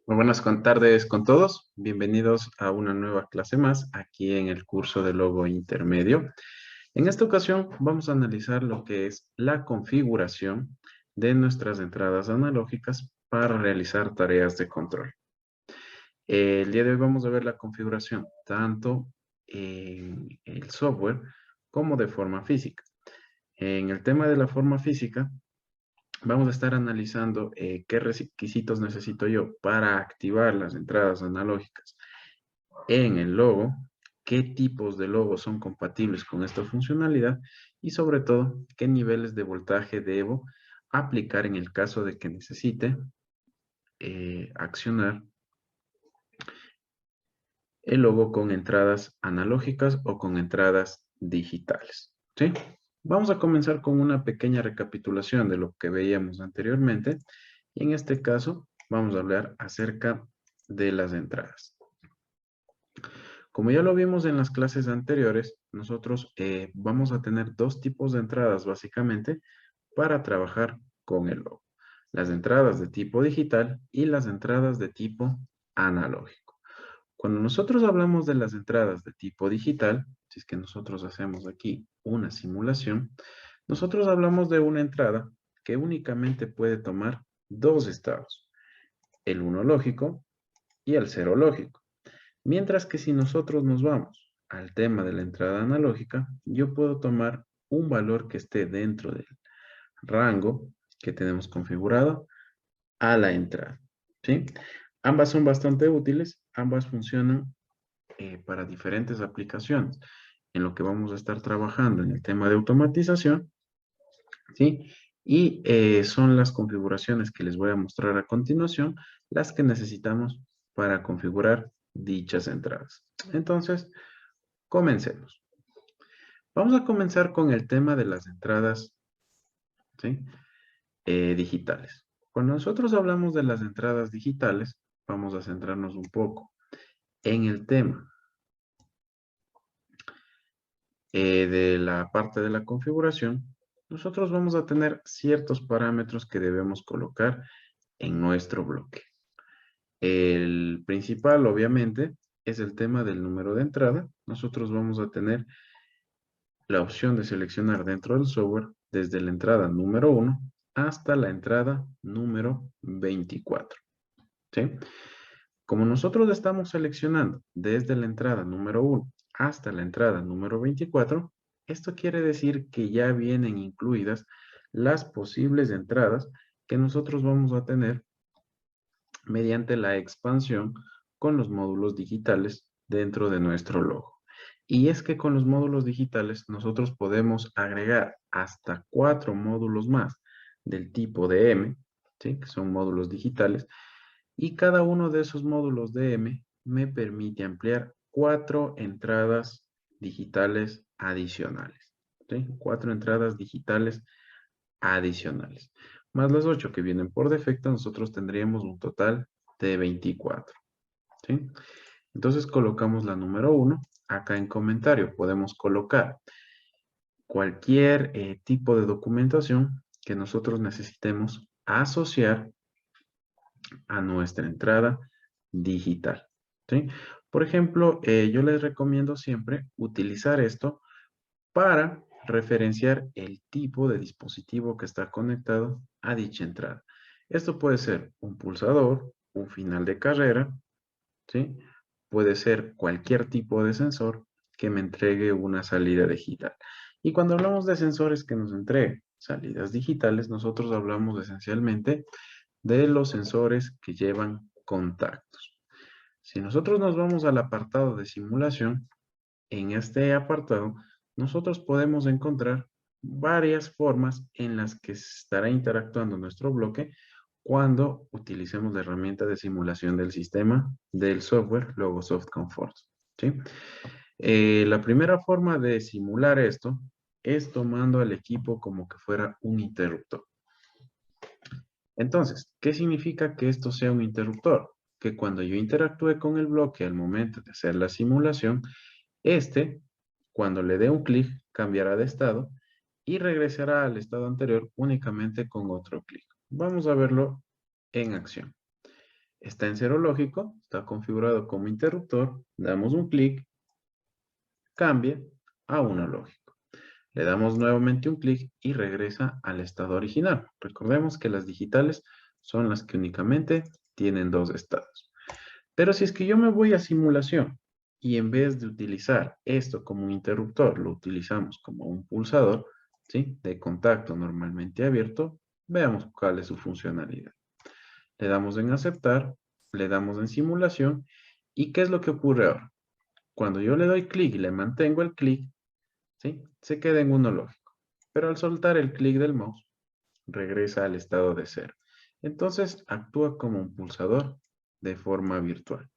Muy buenas tardes con todos. Bienvenidos a una nueva clase más aquí en el curso de Logo Intermedio. En esta ocasión vamos a analizar lo que es la configuración de nuestras entradas analógicas para realizar tareas de control. El día de hoy vamos a ver la configuración tanto en el software como de forma física. En el tema de la forma física, vamos a estar analizando qué requisitos necesito yo para activar las entradas analógicas en el logo, qué tipos de logos son compatibles con esta funcionalidad y sobre todo qué niveles de voltaje debo aplicar en el caso de que necesite accionar el logo con entradas analógicas o con entradas digitales. ¿Sí? Vamos a comenzar con una pequeña recapitulación de lo que veíamos anteriormente y en este caso vamos a hablar acerca de las entradas. Como ya lo vimos en las clases anteriores, nosotros vamos a tener dos tipos de entradas básicamente para trabajar con el logo. Las entradas de tipo digital y las entradas de tipo analógico. Cuando nosotros hablamos de las entradas de tipo digital, si es que nosotros hacemos aquí una simulación, nosotros hablamos de una entrada que únicamente puede tomar dos estados, el 1 lógico y el 0 lógico. Mientras que si nosotros nos vamos al tema de la entrada analógica, yo puedo tomar un valor que esté dentro del rango que tenemos configurado a la entrada, ¿sí? Ambas son bastante útiles, ambas funcionan para diferentes aplicaciones. En lo que vamos a estar trabajando en el tema de automatización, ¿sí? Y son las configuraciones que les voy a mostrar a continuación, las que necesitamos para configurar dichas entradas. Entonces, comencemos. Vamos a comenzar con el tema de las entradas, ¿sí? Digitales. Cuando nosotros hablamos de las entradas digitales, vamos a centrarnos un poco en el tema de la parte de la configuración. Nosotros vamos a tener ciertos parámetros que debemos colocar en nuestro bloque. El principal, obviamente, es el tema del número de entrada. Nosotros vamos a tener la opción de seleccionar dentro del software desde la entrada número 1 hasta la entrada número 24. ¿Sí? Como nosotros estamos seleccionando desde la entrada número 1 hasta la entrada número 24, esto quiere decir que ya vienen incluidas las posibles entradas que nosotros vamos a tener mediante la expansión con los módulos digitales dentro de nuestro logo. Y es que con los módulos digitales nosotros podemos agregar hasta 4 módulos más del tipo de M, ¿sí? Que son módulos digitales, y cada uno de esos módulos de M me permite ampliar 4 entradas digitales adicionales. ¿Sí? 4 entradas digitales adicionales. Más las 8 que vienen por defecto, nosotros tendríamos un total de 24. ¿Sí? Entonces colocamos la número 1. Acá en comentario podemos colocar cualquier tipo de documentación que nosotros necesitemos asociar a nuestra entrada digital. ¿Sí? Por ejemplo, yo les recomiendo siempre utilizar esto para referenciar el tipo de dispositivo que está conectado a dicha entrada. Esto puede ser un pulsador, un final de carrera, ¿sí? Puede ser cualquier tipo de sensor que me entregue una salida digital. Y cuando hablamos de sensores que nos entreguen salidas digitales, nosotros hablamos esencialmente de los sensores que llevan contactos. Si nosotros nos vamos al apartado de simulación, en este apartado nosotros podemos encontrar varias formas en las que estará interactuando nuestro bloque cuando utilicemos la herramienta de simulación del sistema del software Logosoft Comfort. ¿Sí? La primera forma de simular esto es tomando al equipo como que fuera un interruptor. Entonces, ¿qué significa que esto sea un interruptor? Que cuando yo interactúe con el bloque al momento de hacer la simulación, cuando le dé un clic, cambiará de estado y regresará al estado anterior únicamente con otro clic. Vamos a verlo en acción. está en cero lógico, está configurado como interruptor, damos un clic, cambia a uno lógico. Le damos nuevamente un clic y regresa al estado original. Recordemos que las digitales son las que únicamente tienen dos estados. Pero si es que yo me voy a simulación y en vez de utilizar esto como un interruptor, lo utilizamos como un pulsador, ¿sí? De contacto normalmente abierto, veamos cuál es su funcionalidad. Le damos en aceptar, le damos en simulación, ¿y qué es lo que ocurre ahora? Cuando yo le doy clic y le mantengo el clic, ¿sí? Se queda en uno lógico. Pero al soltar el clic del mouse, regresa al estado de cero. Entonces actúa como un pulsador de forma virtual.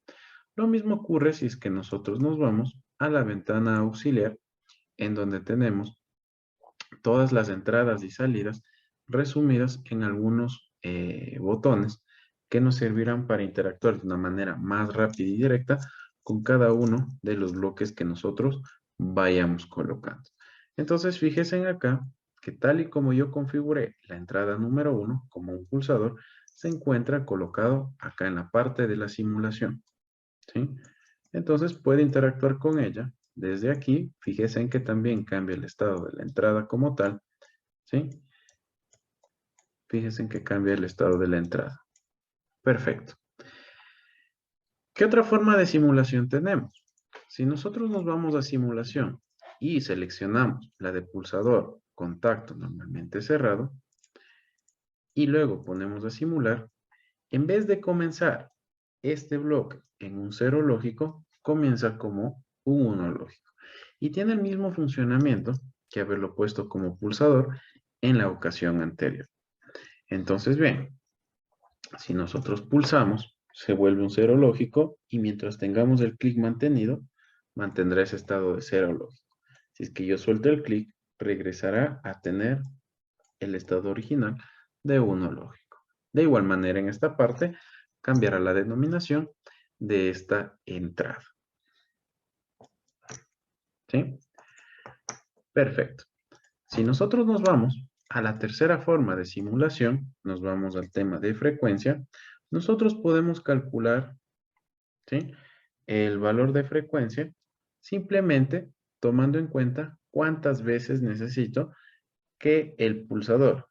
Lo mismo ocurre si es que nosotros nos vamos a la ventana auxiliar en donde tenemos todas las entradas y salidas resumidas en algunos botones que nos servirán para interactuar de una manera más rápida y directa con cada uno de los bloques que nosotros vayamos colocando. Entonces, fíjense acá que tal y como yo configuré la entrada número 1 como un pulsador, se encuentra colocado acá en la parte de la simulación, ¿sí? Entonces puede interactuar con ella desde aquí. Fíjense en que también cambia el estado de la entrada como tal, ¿sí? Fíjense en que cambia el estado de la entrada. Perfecto. ¿Qué otra forma de simulación tenemos? Si nosotros nos vamos a simulación y seleccionamos la de pulsador contacto normalmente cerrado y luego ponemos a simular, en vez de comenzar este bloque en un cero lógico, comienza como un uno lógico. Y tiene el mismo funcionamiento que haberlo puesto como pulsador en la ocasión anterior. Entonces, bien, si nosotros pulsamos, se vuelve un cero lógico y mientras tengamos el clic mantenido, mantendrá ese estado de cero lógico. Si es que yo suelto el clic, regresará a tener el estado original de uno lógico. De igual manera, en esta parte, cambiará la denominación de esta entrada. ¿Sí? Perfecto. Si nosotros nos vamos a la tercera forma de simulación, nos vamos al tema de frecuencia, nosotros podemos calcular, ¿sí?, el valor de frecuencia simplemente tomando en cuenta cuántas veces necesito que el pulsador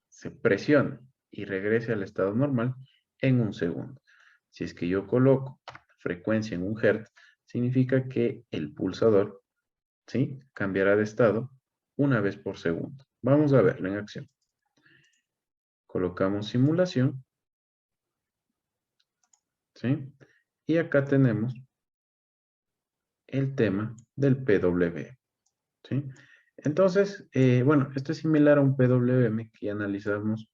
se presione y regrese al estado normal en un segundo. Si es que yo coloco frecuencia en un hertz, significa que el pulsador, ¿sí?, cambiará de estado una vez por segundo. Vamos a verlo en acción. Colocamos simulación, ¿sí? Y acá tenemos el tema del PWM, ¿sí? Entonces, bueno, esto es similar a un PWM que ya analizamos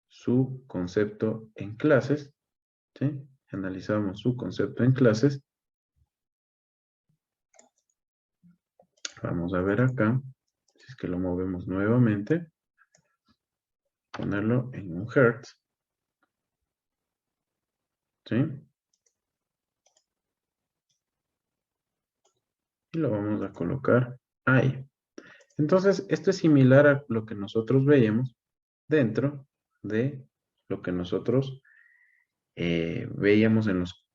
su concepto en clases, ¿sí? Analizamos su concepto en clases. Vamos a ver acá, si es que lo movemos nuevamente, ponerlo en un hertz, ¿sí? Y lo vamos a colocar ahí. Entonces, esto es similar a lo que nosotros veíamos dentro de lo que nosotros veíamos en los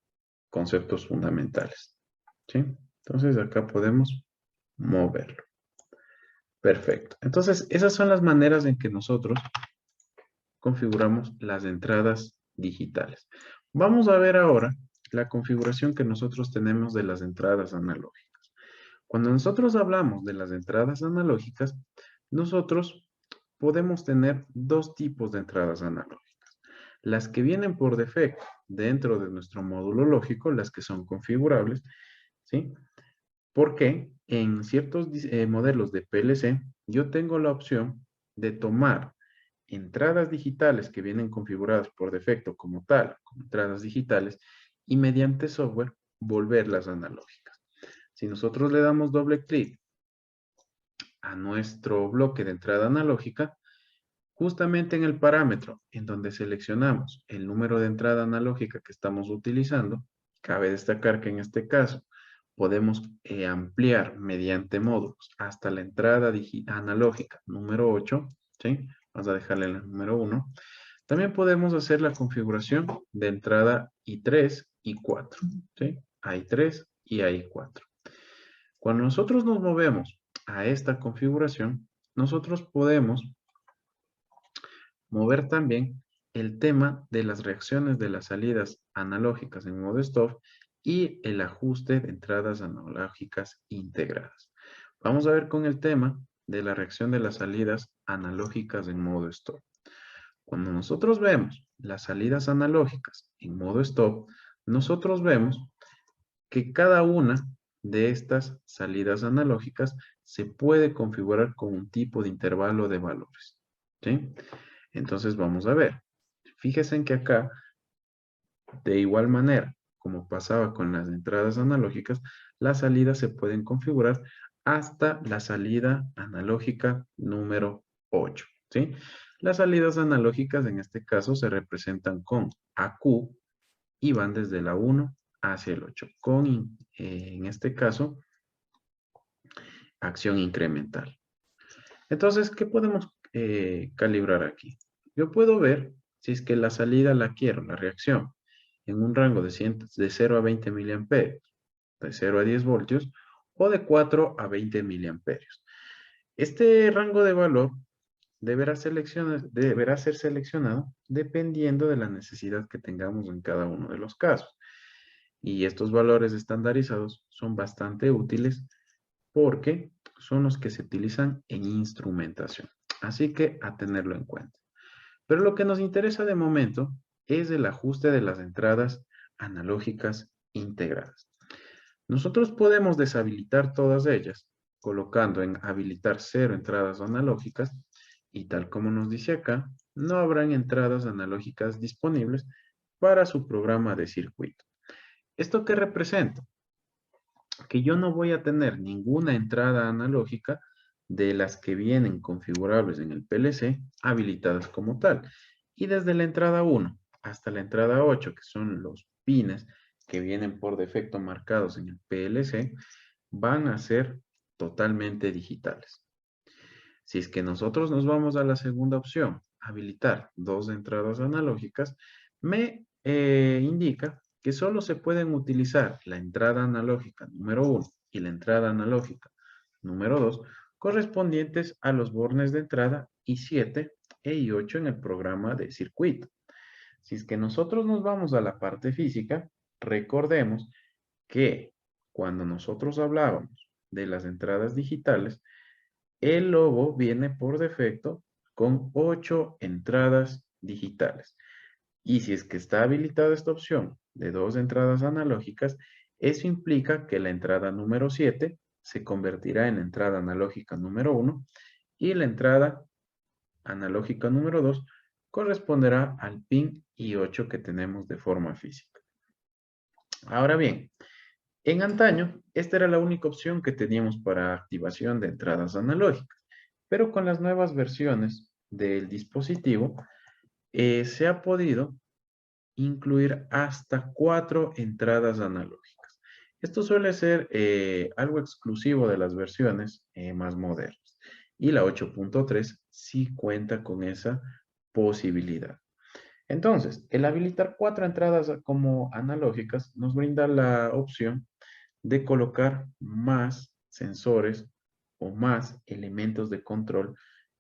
conceptos fundamentales, ¿sí? Entonces, acá podemos moverlo. Perfecto. Entonces, esas son las maneras en que nosotros configuramos las entradas digitales. Vamos a ver ahora la configuración que nosotros tenemos de las entradas analógicas. Cuando nosotros hablamos de las entradas analógicas, nosotros podemos tener dos tipos de entradas analógicas. Las que vienen por defecto dentro de nuestro módulo lógico, las que son configurables, ¿sí? Porque en ciertos modelos de PLC, yo tengo la opción de tomar entradas digitales que vienen configuradas por defecto como tal, como entradas digitales, y mediante software volverlas analógicas. Si nosotros le damos doble clic a nuestro bloque de entrada analógica, justamente en el parámetro en donde seleccionamos el número de entrada analógica que estamos utilizando, cabe destacar que en este caso podemos ampliar mediante módulos hasta la entrada analógica número 8, ¿sí? Vamos a dejarle la número 1. También podemos hacer la configuración de entrada I3 y 4. ¿Sí? Hay 3 y hay 4. Cuando nosotros nos movemos a esta configuración, nosotros podemos mover también el tema de las reacciones de las salidas analógicas en modo stop y el ajuste de entradas analógicas integradas. Vamos a ver con el tema de la reacción de las salidas analógicas en modo stop. Cuando nosotros vemos las salidas analógicas en modo stop, nosotros vemos que cada una de estas salidas analógicas se puede configurar con un tipo de intervalo de valores. ¿Sí? Entonces vamos a ver. Fíjense en que acá, de igual manera, como pasaba con las entradas analógicas, las salidas se pueden configurar hasta la salida analógica número 8. ¿Sí? Las salidas analógicas en este caso se representan con AQ y van desde la 1 hacia el 8, con, en este caso, acción incremental. Entonces, ¿qué podemos calibrar aquí? Yo puedo ver si es que la salida la quiero, la reacción, en un rango de 0 a 20 miliamperios, de 0 a 10 voltios, o de 4 a 20 miliamperios. Este rango de valor deberá ser seleccionado dependiendo de la necesidad que tengamos en cada uno de los casos. Y estos valores estandarizados son bastante útiles porque son los que se utilizan en instrumentación. Así que a tenerlo en cuenta. Pero lo que nos interesa de momento es el ajuste de las entradas analógicas integradas. Nosotros podemos deshabilitar todas ellas colocando en habilitar 0 entradas analógicas y tal como nos dice acá, no habrán entradas analógicas disponibles para su programa de circuito. ¿Esto qué representa? Que yo no voy a tener ninguna entrada analógica de las que vienen configurables en el PLC habilitadas como tal. Y desde la entrada 1 hasta la entrada 8, que son los pines que vienen por defecto marcados en el PLC, van a ser totalmente digitales. Si es que nosotros nos vamos a la segunda opción, habilitar 2 entradas analógicas, me indica que solo se pueden utilizar la entrada analógica número 1 y la entrada analógica número 2 correspondientes a los bornes de entrada I7 e I8 en el programa de circuito. Si es que nosotros nos vamos a la parte física, recordemos que cuando nosotros hablábamos de las entradas digitales, el logo viene por defecto con 8 entradas digitales. Y si es que está habilitada esta opción de 2 entradas analógicas, eso implica que la entrada número 7 se convertirá en entrada analógica número 1 y la entrada analógica número 2 corresponderá al pin I8 que tenemos de forma física. Ahora bien, en antaño, esta era la única opción que teníamos para activación de entradas analógicas, pero con las nuevas versiones del dispositivo se ha podido incluir hasta 4 entradas analógicas. Esto suele ser algo exclusivo de las versiones más modernas. Y la 8.3 sí cuenta con esa posibilidad. Entonces, el habilitar 4 entradas como analógicas nos brinda la opción de colocar más sensores o más elementos de control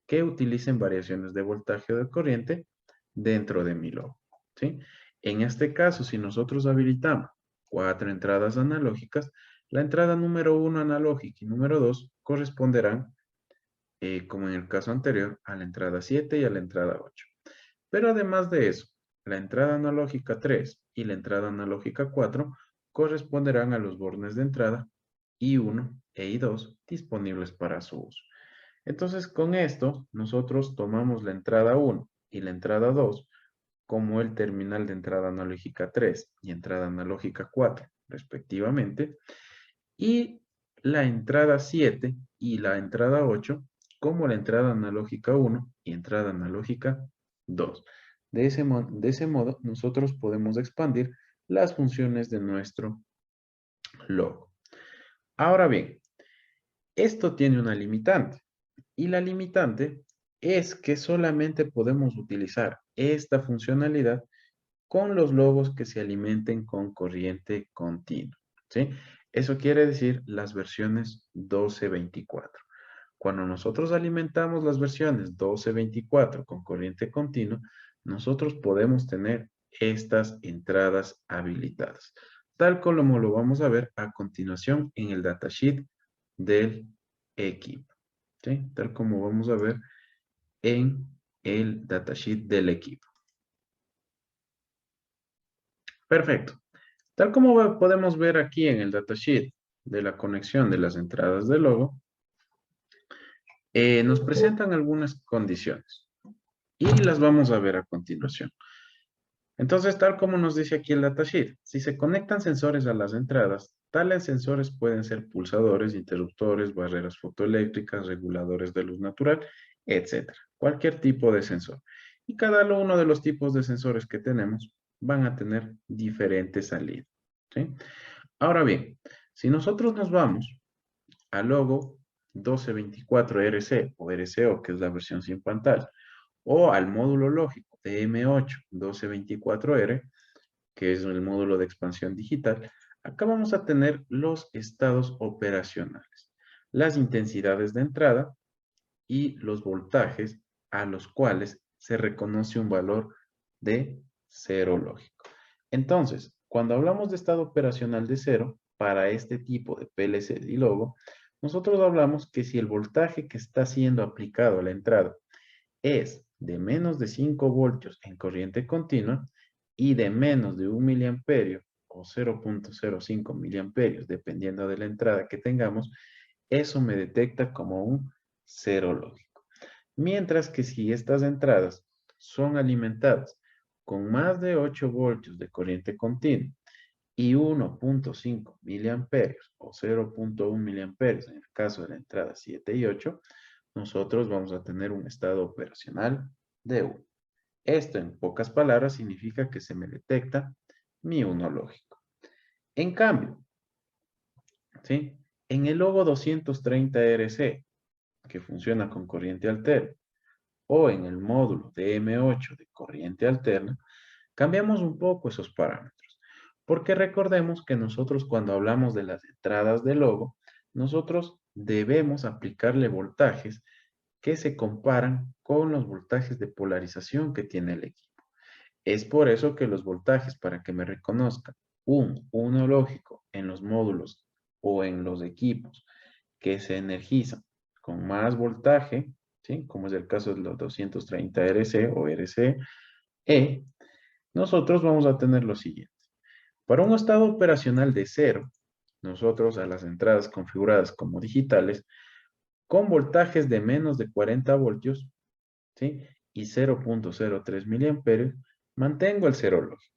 que utilicen variaciones de voltaje o de corriente dentro de mi logo. ¿Sí? En este caso, si nosotros habilitamos 4 entradas analógicas, la entrada número 1 analógica y número 2 corresponderán, como en el caso anterior, a la entrada 7 y a la entrada 8. Pero además de eso, la entrada analógica 3 y la entrada analógica 4 corresponderán a los bornes de entrada I1 e I2 disponibles para su uso. Entonces, con esto, nosotros tomamos la entrada 1 y la entrada 2 como el terminal de entrada analógica 3 y entrada analógica 4, respectivamente, y la entrada 7 y la entrada 8 como la entrada analógica 1 y entrada analógica 2. De ese modo, nosotros podemos expandir las funciones de nuestro logo. Ahora bien, esto tiene una limitante, y la limitante es que solamente podemos utilizar esta funcionalidad con los logos que se alimenten con corriente continua, ¿sí? Eso quiere decir las versiones 1224. Cuando nosotros alimentamos las versiones 1224 con corriente continua, nosotros podemos tener estas entradas habilitadas, tal como lo vamos a ver a continuación en el datasheet del equipo, ¿sí? Tal como vamos a ver en el datasheet del equipo. Perfecto. Tal como podemos ver aquí en el datasheet de la conexión de las entradas de logo, nos presentan algunas condiciones y las vamos a ver a continuación. Entonces, tal como nos dice aquí el datasheet, si se conectan sensores a las entradas, tales sensores pueden ser pulsadores, interruptores, barreras fotoeléctricas, reguladores de luz natural, etcétera. Cualquier tipo de sensor. Y cada uno de los tipos de sensores que tenemos van a tener diferentes salidas, ¿sí? Ahora bien, si nosotros nos vamos al logo 1224RC o RCO, que es la versión sin pantalla, o al módulo lógico de M8 1224R, que es el módulo de expansión digital, acá vamos a tener los estados operacionales, las intensidades de entrada y los voltajes a los cuales se reconoce un valor de cero lógico. Entonces, cuando hablamos de estado operacional de cero, para este tipo de PLC y logo, nosotros hablamos que si el voltaje que está siendo aplicado a la entrada es de menos de 5 voltios en corriente continua y de menos de 1 miliamperio o 0.05 miliamperios, dependiendo de la entrada que tengamos, eso me detecta como un cero lógico. Mientras que si estas entradas son alimentadas con más de 8 voltios de corriente continua y 1.5 miliamperios o 0.1 miliamperios en el caso de la entrada 7 y 8, nosotros vamos a tener un estado operacional de 1. Esto, en pocas palabras, significa que se me detecta mi 1 lógico. En cambio, ¿sí? En el logo 230RC, que funciona con corriente alterna, o en el módulo de M8 de corriente alterna, cambiamos un poco esos parámetros. Porque recordemos que nosotros cuando hablamos de las entradas de logo, nosotros debemos aplicarle voltajes que se comparan con los voltajes de polarización que tiene el equipo. Es por eso que los voltajes, para que me reconozca un 1 lógico en los módulos o en los equipos que se energizan con más voltaje, ¿sí? Como es el caso de los 230 RC o RCE, nosotros vamos a tener lo siguiente. Para un estado operacional de cero, nosotros a las entradas configuradas como digitales, con voltajes de menos de 40 voltios, ¿sí? Y 0.03 miliamperios, mantengo el cero lógico.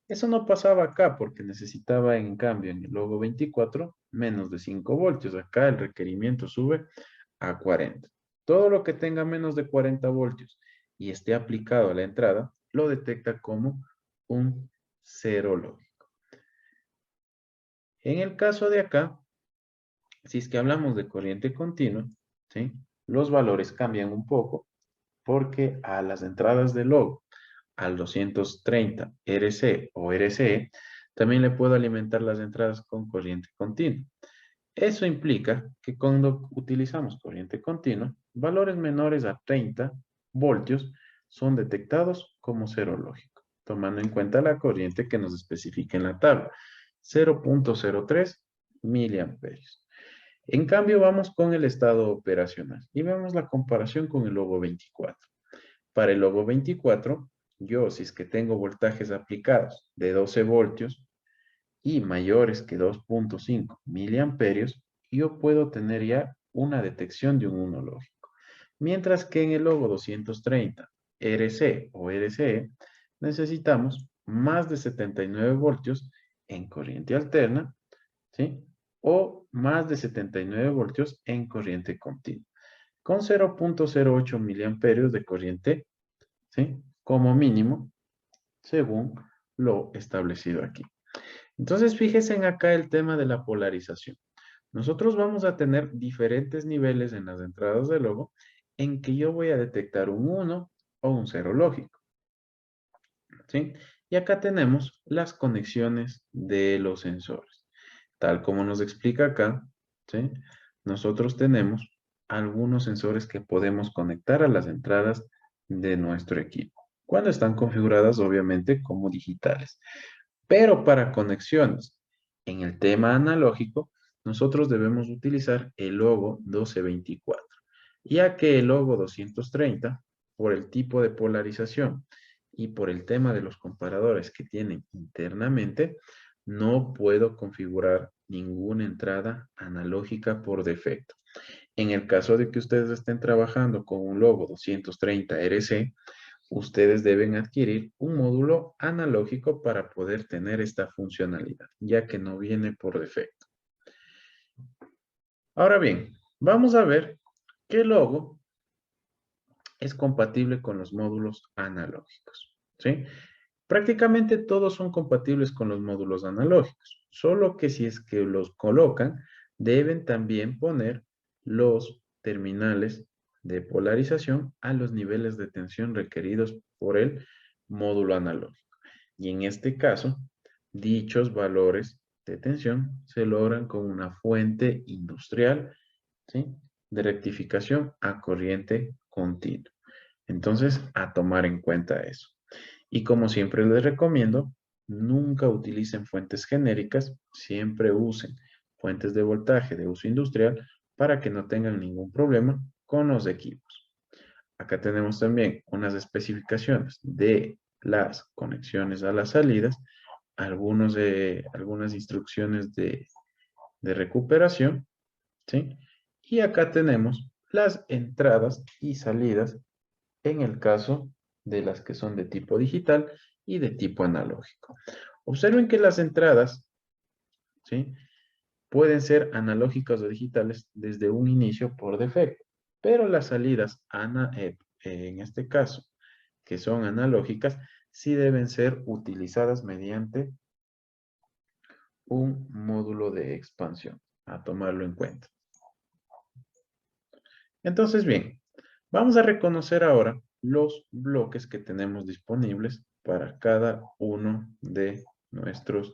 Eso no pasaba acá porque necesitaba, en cambio, en el logo 24, menos de 5 voltios. Acá el requerimiento sube a 40. Todo lo que tenga menos de 40 voltios y esté aplicado a la entrada, lo detecta como un cero lógico. En el caso de acá, si es que hablamos de corriente continua, ¿sí? Los valores cambian un poco porque a las entradas de logo, al 230 RC o RCE, también le puedo alimentar las entradas con corriente continua. Eso implica que cuando utilizamos corriente continua, valores menores a 30 voltios son detectados como cero lógico, tomando en cuenta la corriente que nos especifica en la tabla, 0.03 miliamperios. En cambio, vamos con el estado operacional y vemos la comparación con el logo 24. Para el logo 24, yo, si es que tengo voltajes aplicados de 12 voltios y mayores que 2.5 miliamperios, yo puedo tener ya una detección de un 1 lógico. Mientras que en el logo 230 RC o RCE necesitamos más de 79 voltios en corriente alterna, ¿sí? O más de 79 voltios en corriente continua, con 0.08 miliamperios de corriente, ¿sí? Como mínimo, según lo establecido aquí. Entonces, fíjense en acá el tema de la polarización. Nosotros vamos a tener diferentes niveles en las entradas de logo en que yo voy a detectar un 1 o un 0 lógico. ¿Sí? Y acá tenemos las conexiones de los sensores. Tal como nos explica acá, ¿sí? Nosotros tenemos algunos sensores que podemos conectar a las entradas de nuestro equipo. Cuando están configuradas, obviamente, como digitales. Pero para conexiones en el tema analógico, nosotros debemos utilizar el logo 1224, ya que el logo 230, por el tipo de polarización y por el tema de los comparadores que tienen internamente, no puedo configurar ninguna entrada analógica por defecto. En el caso de que ustedes estén trabajando con un logo 230 RC, ustedes deben adquirir un módulo analógico para poder tener esta funcionalidad, ya que no viene por defecto. Ahora bien, vamos a ver qué logo es compatible con los módulos analógicos, ¿sí? Prácticamente todos son compatibles con los módulos analógicos, solo que si es que los colocan, deben también poner los terminales de polarización a los niveles de tensión requeridos por el módulo analógico. Y en este caso, dichos valores de tensión se logran con una fuente industrial, ¿sí?, de rectificación a corriente continua. Entonces, a tomar en cuenta eso. Y como siempre les recomiendo, nunca utilicen fuentes genéricas, siempre usen fuentes de voltaje de uso industrial para que no tengan ningún problema con los equipos. Acá tenemos también unas especificaciones de las conexiones a las salidas, algunas instrucciones de recuperación, ¿sí? Y acá tenemos las entradas y salidas en el caso de las que son de tipo digital y de tipo analógico. Observen que las entradas, ¿sí?, pueden ser analógicas o digitales desde un inicio por defecto, pero las salidas, en este caso, que son analógicas, sí deben ser utilizadas mediante un módulo de expansión, a tomarlo en cuenta. Entonces, bien, vamos a reconocer ahora los bloques que tenemos disponibles para cada uno de nuestros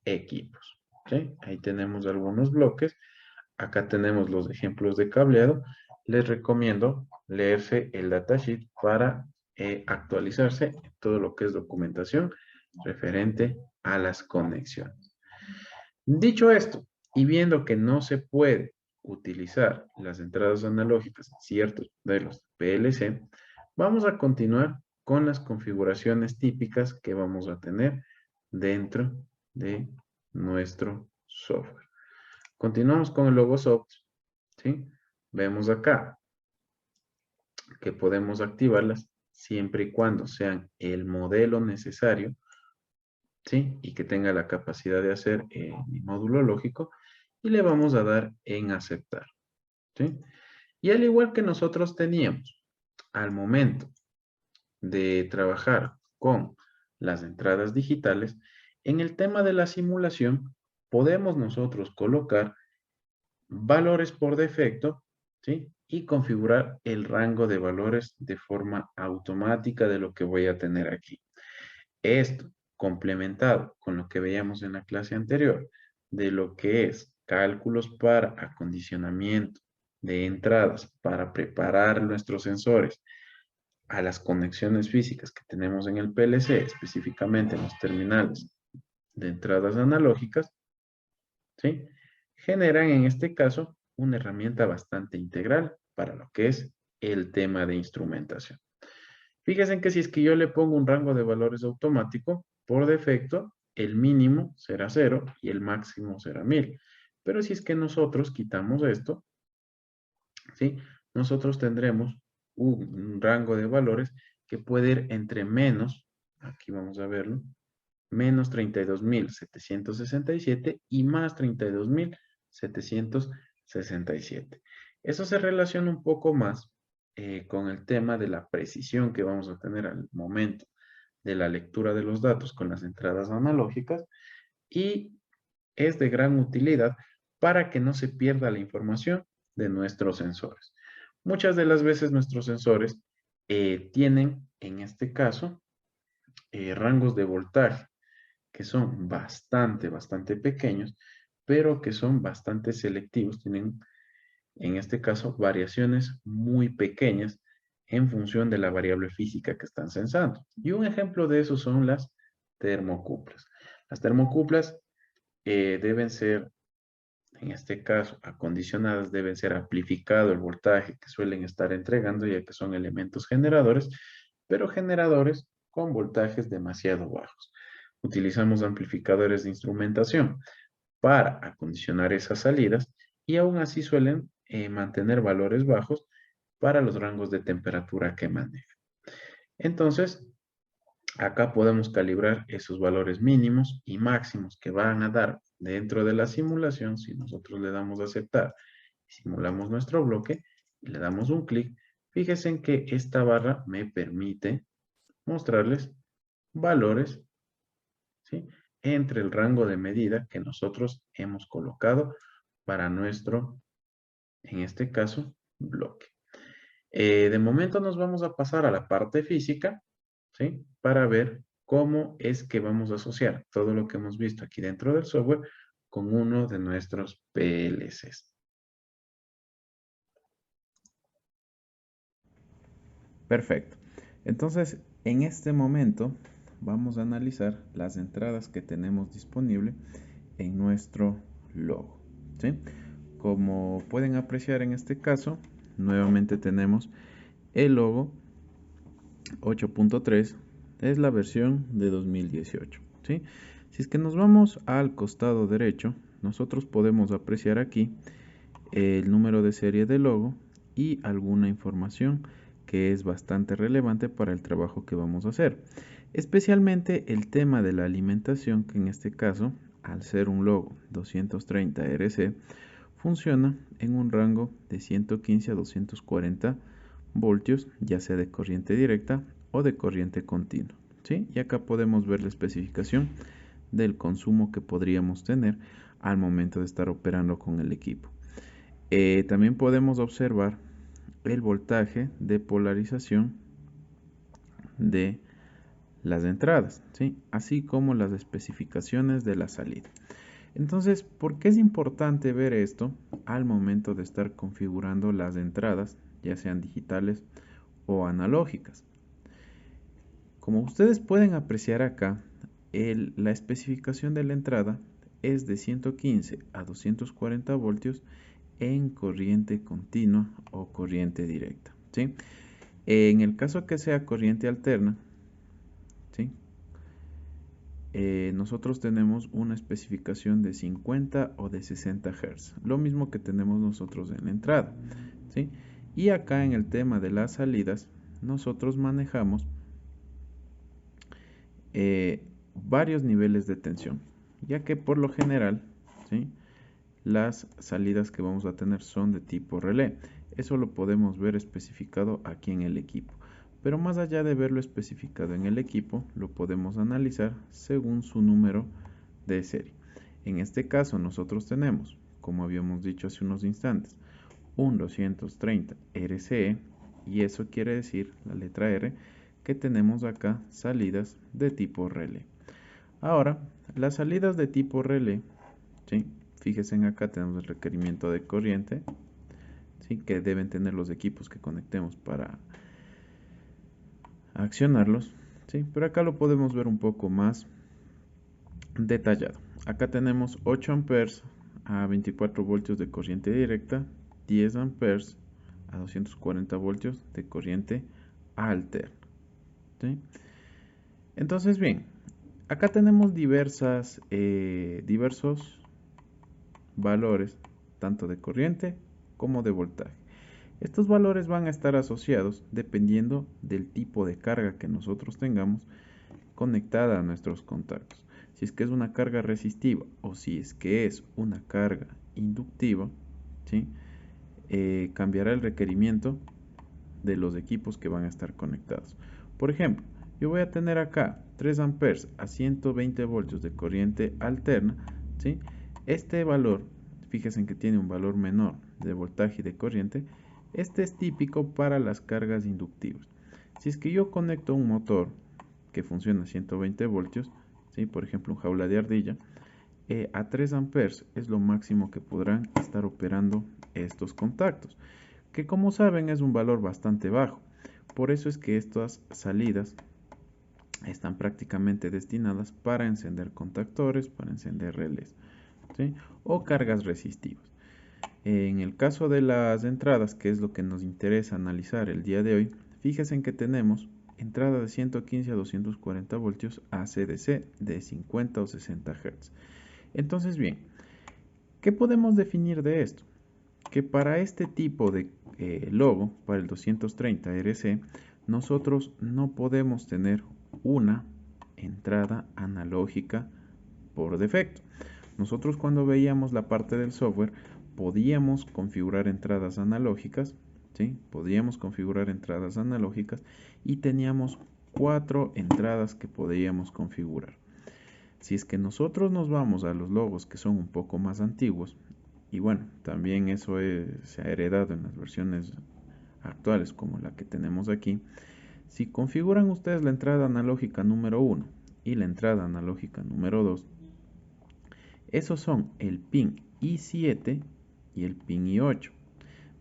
equipos. ¿Sí? Ahí tenemos algunos bloques. Acá tenemos los ejemplos de cableado. Les recomiendo leerse el datasheet para actualizarse en todo lo que es documentación referente a las conexiones. Dicho esto, y viendo que no se puede utilizar las entradas analógicas en ciertos modelos PLC, vamos a continuar con las configuraciones típicas que vamos a tener dentro de nuestro software. Continuamos con el Logosoft, ¿sí? Vemos acá que podemos activarlas siempre y cuando sean el modelo necesario, ¿sí?, y que tenga la capacidad de hacer mi módulo lógico, y le vamos a dar en aceptar, ¿sí? Y al igual que nosotros teníamos al momento de trabajar con las entradas digitales, en el tema de la simulación podemos nosotros colocar valores por defecto, ¿sí?, y configurar el rango de valores de forma automática de lo que voy a tener aquí. Esto, complementado con lo que veíamos en la clase anterior, de lo que es cálculos para acondicionamiento de entradas para preparar nuestros sensores a las conexiones físicas que tenemos en el PLC, específicamente en los terminales de entradas analógicas, ¿sí?, generan en este caso una herramienta bastante integral para lo que es el tema de instrumentación. Fíjense que si es que yo le pongo un rango de valores automático, por defecto, el mínimo será 0 y el máximo será 1000. Pero si es que nosotros quitamos esto, ¿sí?, nosotros tendremos un rango de valores que puede ir entre menos, aquí vamos a verlo, menos 32.767 y más 32.767. Eso se relaciona un poco más con el tema de la precisión que vamos a tener al momento de la lectura de los datos con las entradas analógicas, y es de gran utilidad para que no se pierda la información de nuestros sensores. Muchas de las veces nuestros sensores tienen, en este caso, rangos de voltaje que son bastante pequeños, pero que son bastante selectivos. Tienen, en este caso, variaciones muy pequeñas en función de la variable física que están sensando. Y un ejemplo de eso son las termocuplas. Las termocuplas deben ser, en este caso, acondicionadas, deben ser amplificado el voltaje que suelen estar entregando, ya que son elementos generadores, pero generadores con voltajes demasiado bajos. Utilizamos amplificadores de instrumentación para acondicionar esas salidas y aún así suelen mantener valores bajos para los rangos de temperatura que manejan. Entonces, acá podemos calibrar esos valores mínimos y máximos que van a dar dentro de la simulación. Si nosotros le damos a aceptar, simulamos nuestro bloque y le damos un clic, fíjense en que esta barra me permite mostrarles valores, ¿sí?, entre el rango de medida que nosotros hemos colocado para nuestro, en este caso, bloque. De momento nos vamos a pasar a la parte física, ¿sí?, para ver cómo es que vamos a asociar todo lo que hemos visto aquí dentro del software con uno de nuestros PLCs. Perfecto. Entonces, en este momento vamos a analizar las entradas que tenemos disponible en nuestro logo, ¿sí? Como pueden apreciar en este caso, nuevamente tenemos el logo 8.3, es la versión de 2018, ¿sí? Si es que nos vamos al costado derecho, nosotros podemos apreciar aquí el número de serie del logo y alguna información que es bastante relevante para el trabajo que vamos a hacer. Especialmente el tema de la alimentación, que en este caso, al ser un logo 230 RC, funciona en un rango de 115 a 240 voltios, ya sea de corriente directa o de corriente continua, ¿sí? Y acá podemos ver la especificación del consumo que podríamos tener al momento de estar operando con el equipo. También podemos observar el voltaje de polarización de las entradas, ¿sí?, así como las especificaciones de la salida. Entonces, ¿por qué es importante ver esto al momento de estar configurando las entradas, ya sean digitales o analógicas? Como ustedes pueden apreciar acá, la especificación de la entrada es de 115 a 240 voltios en corriente continua o corriente directa, ¿sí? En el caso que sea corriente alterna, ¿sí?, nosotros tenemos una especificación de 50 o de 60 Hz, lo mismo que tenemos nosotros en la entrada, ¿sí? Y acá en el tema de las salidas, nosotros manejamos varios niveles de tensión, ya que por lo general, ¿sí?, las salidas que vamos a tener son de tipo relé. Eso lo podemos ver especificado aquí en el equipo. Pero más allá de verlo especificado en el equipo, lo podemos analizar según su número de serie. En este caso nosotros tenemos, como habíamos dicho hace unos instantes, un 230 RCE, y eso quiere decir, la letra R, que tenemos acá salidas de tipo relé. Ahora, las salidas de tipo relé, ¿sí?, fíjense acá tenemos el requerimiento de corriente, ¿sí?, que deben tener los equipos que conectemos para accionarlos, ¿sí?, pero acá lo podemos ver un poco más detallado. Acá tenemos 8 amperes a 24 voltios de corriente directa, 10 amperes a 240 voltios de corriente alterna, ¿sí? Entonces, bien, acá tenemos diversos valores, tanto de corriente como de voltaje. Estos valores van a estar asociados dependiendo del tipo de carga que nosotros tengamos conectada a nuestros contactos. Si es que es una carga resistiva o si es que es una carga inductiva, ¿sí?, cambiará el requerimiento de los equipos que van a estar conectados. Por ejemplo, yo voy a tener acá 3 amperes a 120 voltios de corriente alterna, ¿sí? Este valor, fíjense que tiene un valor menor de voltaje y de corriente, Este es típico para las cargas inductivas. Si es que yo conecto un motor que funciona a 120 voltios, ¿sí? Por ejemplo un jaula de ardilla, a 3 amperes es lo máximo que podrán estar operando estos contactos, que como saben es un valor bastante bajo. Por eso es que estas salidas están prácticamente destinadas para encender contactores, para encender relés, ¿sí? O cargas resistivas. En el caso de las entradas, que es lo que nos interesa analizar el día de hoy, fíjense en que tenemos entrada de 115 a 240 voltios AC/DC de 50 o 60 Hz. Entonces, bien, ¿qué podemos definir de esto? Que para este tipo de logo, para el 230 RC, nosotros no podemos tener una entrada analógica por defecto. Nosotros cuando veíamos la parte del software podíamos configurar entradas analógicas, ¿sí? Podíamos configurar entradas analógicas y teníamos 4 entradas que podíamos configurar. Si es que nosotros nos vamos a los logos que son un poco más antiguos, y bueno, también eso se ha heredado en las versiones actuales como la que tenemos aquí, si configuran ustedes la entrada analógica número 1 y la entrada analógica número 2, esos son el pin I7 y el pin I8.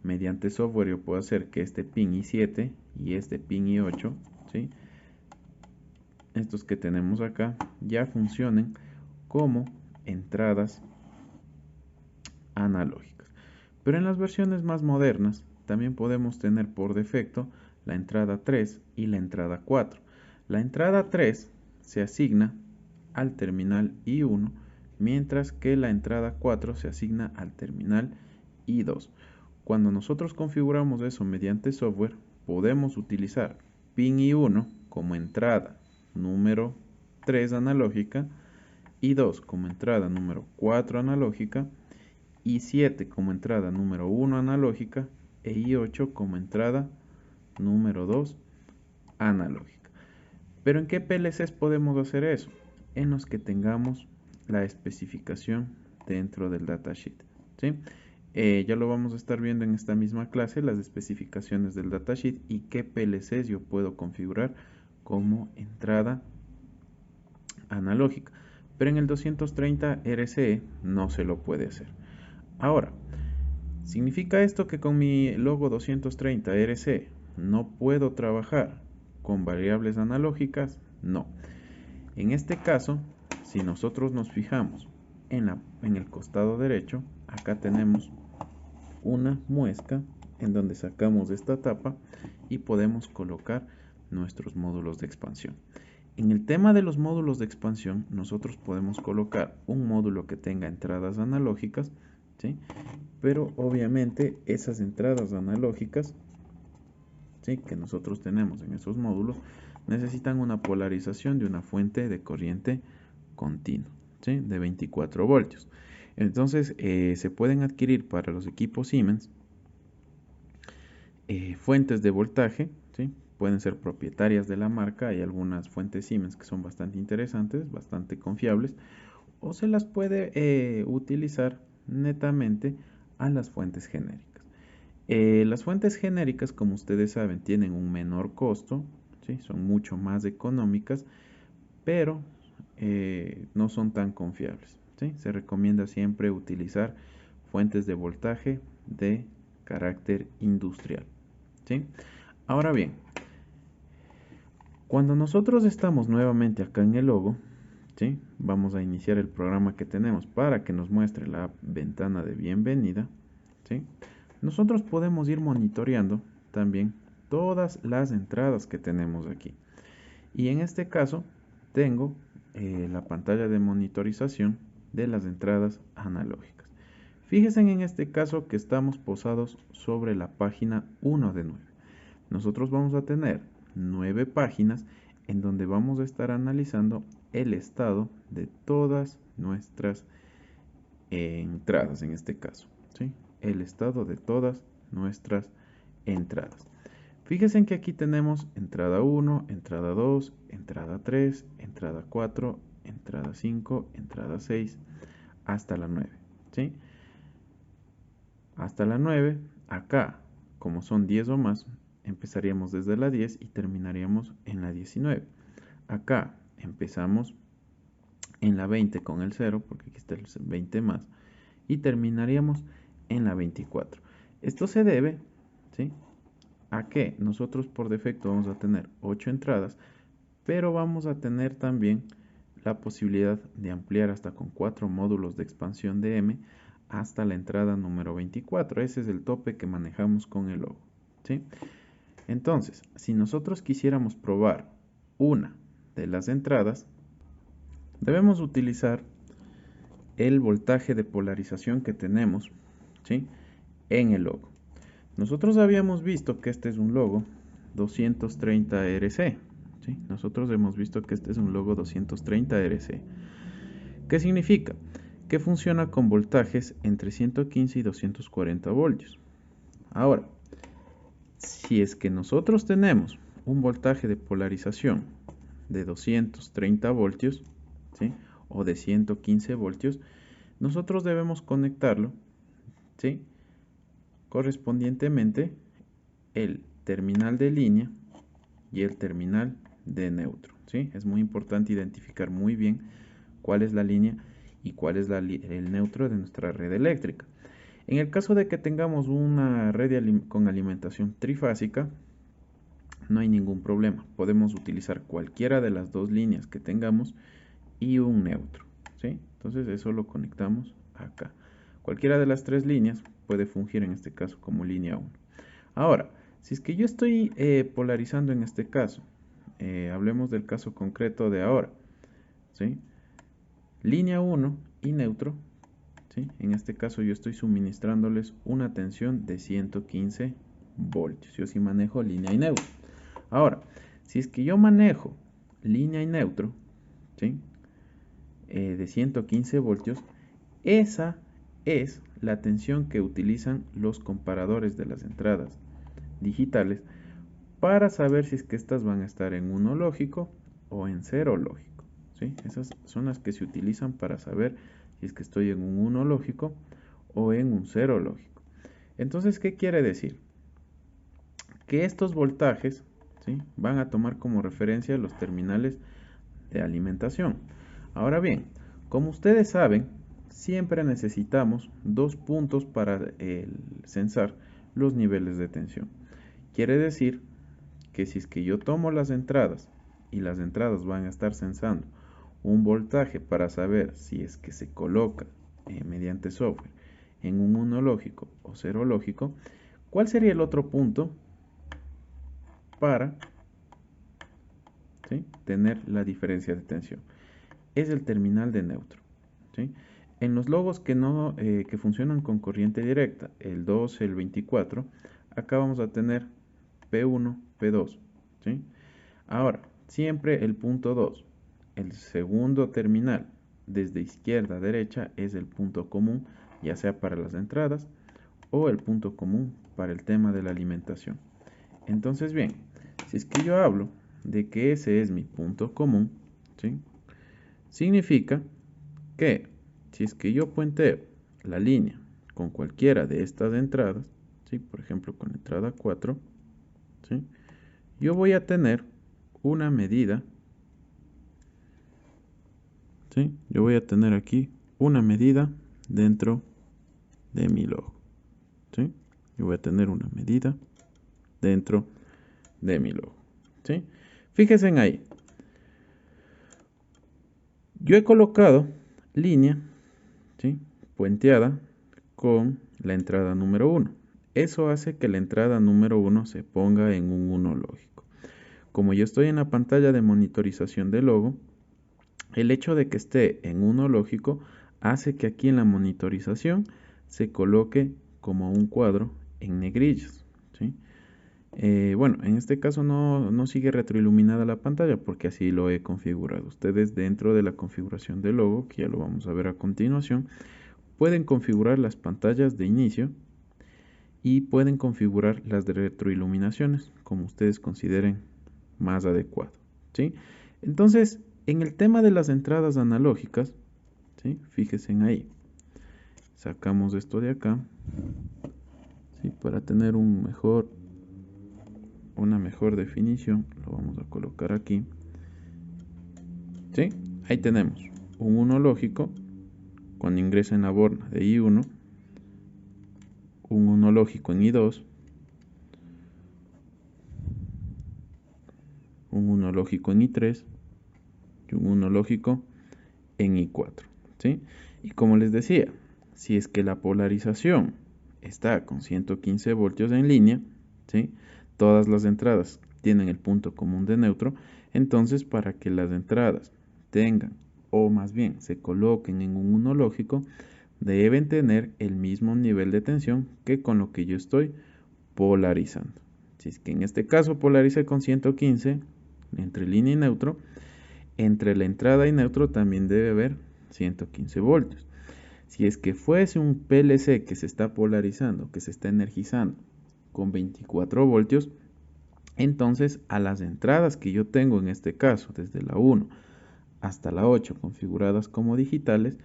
Mediante software yo puedo hacer que este pin I7 y este pin I8, ¿sí? Estos que tenemos acá, ya funcionen como entradas analógicas. Pero en las versiones más modernas también podemos tener por defecto la entrada 3 y la entrada 4. La entrada 3 se asigna al terminal I1, mientras que la entrada 4 se asigna al terminal I2. Cuando nosotros configuramos eso mediante software, podemos utilizar pin I1 como entrada número 3 analógica, I2 como entrada número 4 analógica, I7 como entrada número 1 analógica e I8 como entrada número 2 analógica. ¿Pero en qué PLCs podemos hacer eso? En los que tengamos la especificación dentro del datasheet, ¿sí? Ya lo vamos a estar viendo en esta misma clase, las especificaciones del datasheet y qué PLCs yo puedo configurar como entrada analógica. Pero en el 230 RCE no se lo puede hacer. Ahora, ¿significa esto que con mi logo 230 RC no puedo trabajar con variables analógicas? No. En este caso, si nosotros nos fijamos en el costado derecho, acá tenemos una muesca en donde sacamos esta tapa y podemos colocar nuestros módulos de expansión. En el tema de los módulos de expansión, nosotros podemos colocar un módulo que tenga entradas analógicas, ¿sí? Pero obviamente esas entradas analógicas, ¿sí?, que nosotros tenemos en esos módulos necesitan una polarización de una fuente de corriente continua, ¿sí?, de 24 voltios. Entonces se pueden adquirir para los equipos Siemens fuentes de voltaje, ¿sí? Pueden ser propietarias de la marca. Hay algunas fuentes Siemens que son bastante interesantes, bastante confiables, o se las puede utilizar netamente a las fuentes genéricas. Las fuentes genéricas, como ustedes saben, tienen un menor costo, ¿sí? Son mucho más económicas, pero no son tan confiables, ¿sí? Se recomienda siempre utilizar fuentes de voltaje de carácter industrial, ¿sí? Ahora bien, cuando nosotros estamos nuevamente acá en el logo, ¿sí?, vamos a iniciar el programa que tenemos para que nos muestre la ventana de bienvenida, ¿sí? Nosotros podemos ir monitoreando también todas las entradas que tenemos aquí. Y en este caso tengo la pantalla de monitorización de las entradas analógicas. Fíjense en este caso que estamos posados sobre la página 1 de 9. Nosotros vamos a tener 9 páginas en donde vamos a estar analizando el estado de todas nuestras entradas en este caso, ¿sí? El estado de todas nuestras entradas. Fíjense en que aquí tenemos entrada 1, entrada 2, entrada 3, entrada 4, entrada 5, entrada 6, hasta la 9, ¿sí? Hasta la 9, acá como son 10 o más, empezaríamos desde la 10 y terminaríamos en la 19. Acá empezamos en la 20 con el 0, porque aquí está el 20 más, y terminaríamos en la 24. Esto se debe, ¿sí?, a que nosotros por defecto vamos a tener 8 entradas, pero vamos a tener también la posibilidad de ampliar hasta con 4 módulos de expansión de M hasta la entrada número 24. Ese es el tope que manejamos con el logo, ¿sí? Entonces, si nosotros quisiéramos probar una de las entradas, debemos utilizar el voltaje de polarización que tenemos, ¿sí?, en el logo. Nosotros habíamos visto que este es un logo 230 RC, ¿sí? Nosotros hemos visto que este es un logo 230 RC. ¿Qué significa? Que funciona con voltajes entre 115 y 240 voltios. Ahora, si es que nosotros tenemos un voltaje de polarización de 230 voltios, ¿sí?, o de 115 voltios, nosotros debemos conectarlo, ¿sí?, correspondientemente el terminal de línea y el terminal de neutro, ¿sí? Es muy importante identificar muy bien cuál es la línea y cuál es el neutro de nuestra red eléctrica. En el caso de que tengamos una red con alimentación trifásica, no hay ningún problema. Podemos utilizar cualquiera de las dos líneas que tengamos y un neutro, ¿sí? Entonces eso lo conectamos acá. Cualquiera de las tres líneas puede fungir en este caso como línea 1. Ahora, si es que yo estoy polarizando en este caso, hablemos del caso concreto de ahora, ¿sí?, línea 1 y neutro, ¿sí?, en este caso yo estoy suministrándoles una tensión de 115 voltios. Yo sí manejo línea y neutro. Ahora, si es que yo manejo línea y neutro, ¿sí?, de 115 voltios, esa es la tensión que utilizan los comparadores de las entradas digitales para saber si es que estas van a estar en 1 lógico o en 0 lógico, ¿sí? Esas son las que se utilizan para saber si es que estoy en un 1 lógico o en un 0 lógico. Entonces, ¿qué quiere decir? Que estos voltajes, ¿sí?, van a tomar como referencia los terminales de alimentación. Ahora bien, como ustedes saben, siempre necesitamos 2 puntos para censar los niveles de tensión. Quiere decir que si es que yo tomo las entradas y las entradas van a estar censando un voltaje para saber si es que se coloca mediante software en un 1 lógico o 0 lógico, ¿cuál sería el otro punto para, ¿sí?, tener la diferencia de tensión? Es el terminal de neutro, ¿sí? En los logos que funcionan con corriente directa, el 2, el 24, acá vamos a tener P1, P2, ¿sí? Ahora, siempre el punto 2, el segundo terminal desde izquierda a derecha, es el punto común, ya sea para las entradas o el punto común para el tema de la alimentación. Entonces, bien, si es que yo hablo de que ese es mi punto común, ¿sí?, significa que si es que yo puenteo la línea con cualquiera de estas entradas, ¿sí?, por ejemplo con la entrada 4, ¿sí?, yo voy a tener una medida, ¿sí?, yo voy a tener aquí una medida dentro de mi logo, ¿sí?, yo voy a tener una medida dentro de mi logo, ¿sí? Fíjense en ahí, yo he colocado línea, ¿sí?, puenteada con la entrada número 1. Eso hace que la entrada número 1 se ponga en un 1 lógico. Como yo estoy en la pantalla de monitorización del logo, el hecho de que esté en 1 lógico hace que aquí en la monitorización se coloque como un cuadro en negrillas, ¿sí? Bueno, en este caso no sigue retroiluminada la pantalla porque así lo he configurado. Ustedes dentro de la configuración del logo, que ya lo vamos a ver a continuación, pueden configurar las pantallas de inicio y pueden configurar las de retroiluminaciones como ustedes consideren más adecuado, ¿sí? Entonces, en el tema de las entradas analógicas, ¿sí?, fíjense en ahí, sacamos esto de acá, ¿sí? Para tener una mejor definición, lo vamos a colocar aquí. ¿Sí? Ahí tenemos un 1 lógico cuando ingresa en la borna de I1, un 1 lógico en I2, un 1 lógico en I3 y un 1 lógico en I4. ¿Sí? Y como les decía, si es que la polarización está con 115 voltios en línea, ¿sí? Todas las entradas tienen el punto común de neutro, entonces para que las entradas tengan, o más bien se coloquen en un 1 lógico, deben tener el mismo nivel de tensión que con lo que yo estoy polarizando. Si es que en este caso polaricé con 115 entre línea y neutro, entre la entrada y neutro también debe haber 115 voltios. Si es que fuese un PLC que se está polarizando, que se está energizando con 24 voltios, entonces a las entradas que yo tengo en este caso, desde la 1 hasta la 8 configuradas como digitales,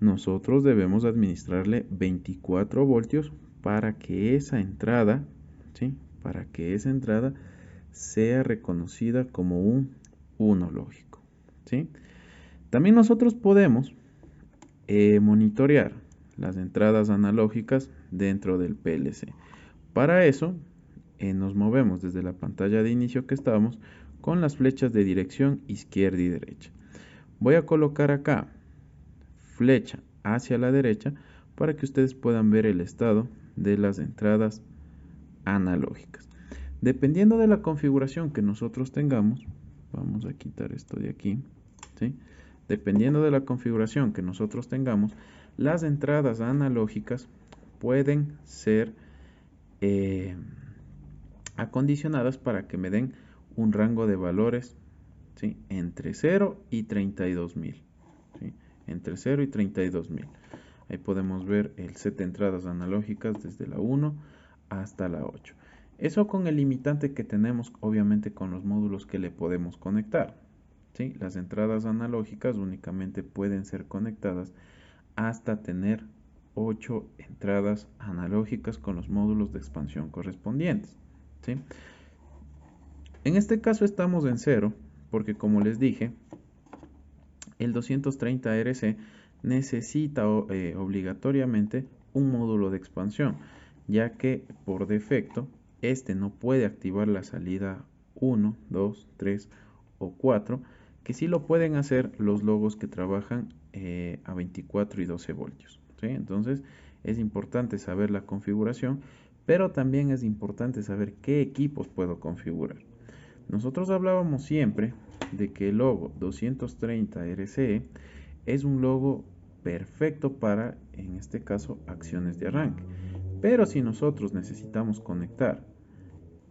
nosotros debemos administrarle 24 voltios para que esa entrada, ¿sí? Para que esa entrada sea reconocida como un 1 lógico, ¿sí? También nosotros podemos monitorear las entradas analógicas dentro del PLC. Para eso nos movemos desde la pantalla de inicio que estábamos con las flechas de dirección izquierda y derecha. Voy a colocar acá flecha hacia la derecha para que ustedes puedan ver el estado de las entradas analógicas. Dependiendo de la configuración que nosotros tengamos, vamos a quitar esto de aquí, ¿sí? Dependiendo de la configuración que nosotros tengamos, las entradas analógicas pueden ser acondicionadas para que me den un rango de valores, ¿sí? Entre 0 y 32.000, ¿sí? Entre 0 y 32.000. Ahí podemos ver el set de entradas analógicas desde la 1 hasta la 8. Eso con el limitante que tenemos, obviamente, con los módulos que le podemos conectar, ¿sí? Las entradas analógicas únicamente pueden ser conectadas hasta tener 8 entradas analógicas con los módulos de expansión correspondientes, ¿sí? En este caso estamos en 0 porque, como les dije, el 230 RC necesita obligatoriamente un módulo de expansión, ya que por defecto este no puede activar la salida 1, 2, 3 o 4, que sí lo pueden hacer los logos que trabajan a 24 y 12 voltios, ¿sí? Entonces es importante saber la configuración, pero también es importante saber qué equipos puedo configurar. Nosotros hablábamos siempre de que el logo 230 RCE es un logo perfecto para, en este caso, acciones de arranque. Pero si nosotros necesitamos conectar,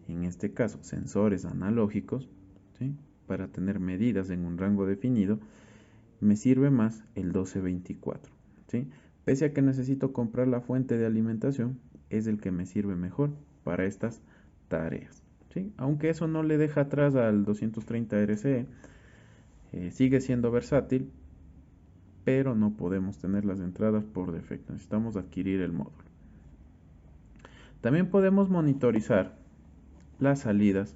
en este caso, sensores analógicos, ¿sí? Para tener medidas en un rango definido, me sirve más el 1224, ¿sí? Pese a que necesito comprar la fuente de alimentación, es el que me sirve mejor para estas tareas, ¿sí? Aunque eso no le deja atrás al 230 RCE, sigue siendo versátil, pero no podemos tener las entradas por defecto, necesitamos adquirir el módulo. También podemos monitorizar las salidas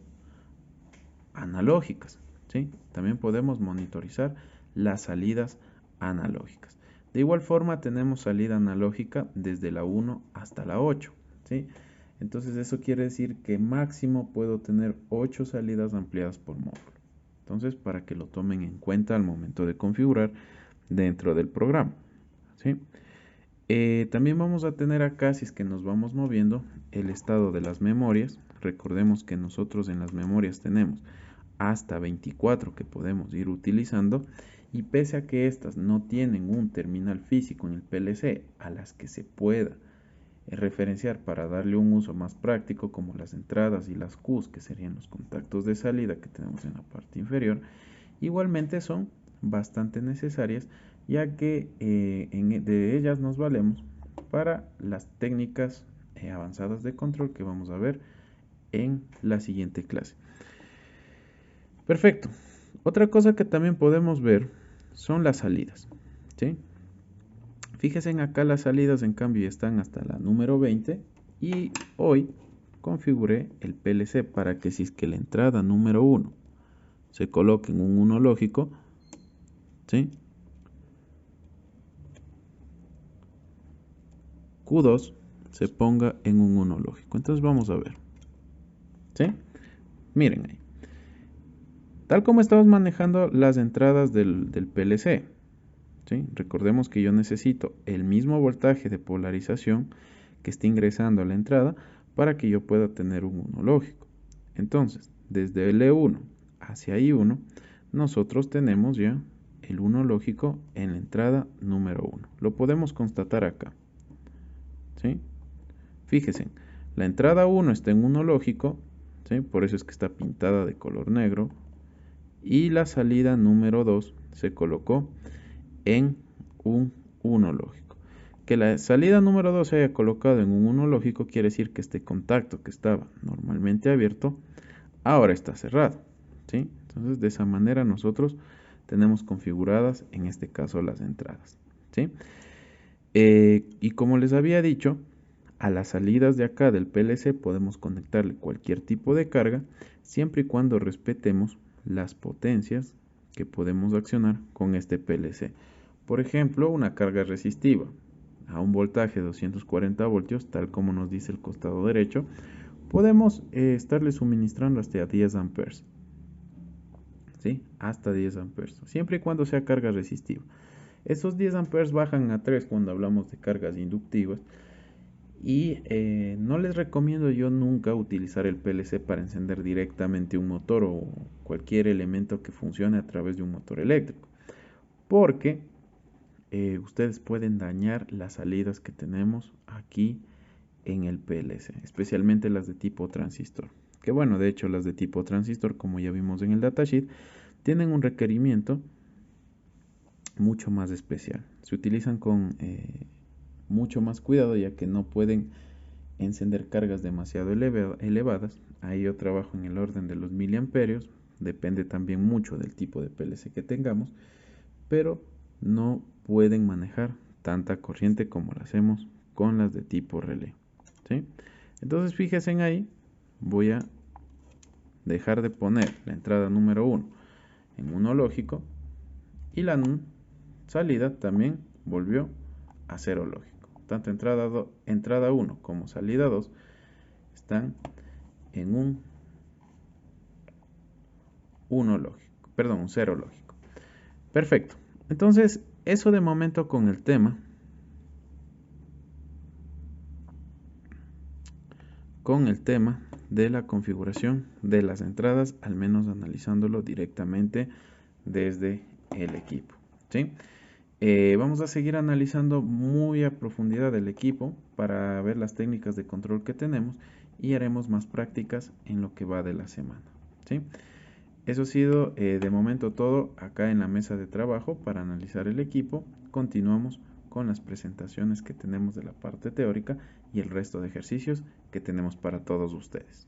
analógicas, ¿sí? También podemos monitorizar las salidas analógicas. De igual forma tenemos salida analógica desde la 1 hasta la 8, ¿sí? Entonces eso quiere decir que máximo puedo tener 8 salidas ampliadas por módulo. Entonces, para que lo tomen en cuenta al momento de configurar dentro del programa, ¿sí? También vamos a tener acá, si es que nos vamos moviendo, el estado de las memorias. Recordemos que nosotros en las memorias tenemos hasta 24 que podemos ir utilizando, y pese a que estas no tienen un terminal físico en el PLC a las que se pueda referenciar para darle un uso más práctico, como las entradas y las Qs, que serían los contactos de salida que tenemos en la parte inferior, igualmente son bastante necesarias, ya que de ellas nos valemos para las técnicas avanzadas de control que vamos a ver en la siguiente clase. Perfecto. Otra cosa que también podemos ver son las salidas, ¿sí? Fíjense acá, las salidas en cambio están hasta la número 20, Y hoy configuré el PLC para que si es que la entrada número 1 se coloque en un 1 lógico, ¿sí? Q2 se ponga en un 1 lógico. Entonces vamos a ver, ¿sí? Miren ahí. Tal como estamos manejando las entradas del PLC, ¿sí? Recordemos que yo necesito el mismo voltaje de polarización que esté ingresando a la entrada para que yo pueda tener un 1 lógico. Entonces, desde L1 hacia I1, nosotros tenemos ya el 1 lógico en la entrada número 1. Lo podemos constatar acá, ¿sí? Fíjense, la entrada 1 está en 1 lógico, ¿sí? Por eso es que está pintada de color negro. Y la salida número 2 se colocó en un 1 lógico. Que la salida número 2 se haya colocado en un 1 lógico quiere decir que este contacto que estaba normalmente abierto ahora está cerrado, ¿sí? Entonces de esa manera nosotros tenemos configuradas en este caso las entradas, ¿sí? Y como les había dicho, a las salidas de acá del PLC podemos conectarle cualquier tipo de carga siempre y cuando respetemos las potencias que podemos accionar con este PLC. Por ejemplo, una carga resistiva a un voltaje de 240 voltios, tal como nos dice el costado derecho, podemos estarle suministrando hasta 10 amperes. ¿Sí? Hasta 10 amperes, siempre y cuando sea carga resistiva. Esos 10 amperes bajan a 3 cuando hablamos de cargas inductivas. Y no les recomiendo yo nunca utilizar el PLC para encender directamente un motor o cualquier elemento que funcione a través de un motor eléctrico, porque ustedes pueden dañar las salidas que tenemos aquí en el PLC, especialmente las de tipo transistor. Que bueno, de hecho las de tipo transistor, como ya vimos en el datasheet, tienen un requerimiento mucho más especial. Se utilizan con mucho más cuidado, ya que no pueden encender cargas demasiado elevadas. Ahí yo trabajo en el orden de los miliamperios, depende también mucho del tipo de PLC que tengamos, pero no pueden manejar tanta corriente como lo hacemos con las de tipo relé, ¿sí? Entonces fíjense ahí, voy a dejar de poner la entrada número 1 en 1 lógico y la salida también volvió a 0 lógico. Tanto entrada 1 como salida 2 están en un 1 lógico, perdón, un 0 lógico. Perfecto. Entonces, eso de momento con el tema de la configuración de las entradas, al menos analizándolo directamente desde el equipo, ¿sí? Vamos a seguir analizando muy a profundidad el equipo para ver las técnicas de control que tenemos y haremos más prácticas en lo que va de la semana, ¿sí? Eso ha sido de momento todo acá en la mesa de trabajo para analizar el equipo. Continuamos con las presentaciones que tenemos de la parte teórica y el resto de ejercicios que tenemos para todos ustedes.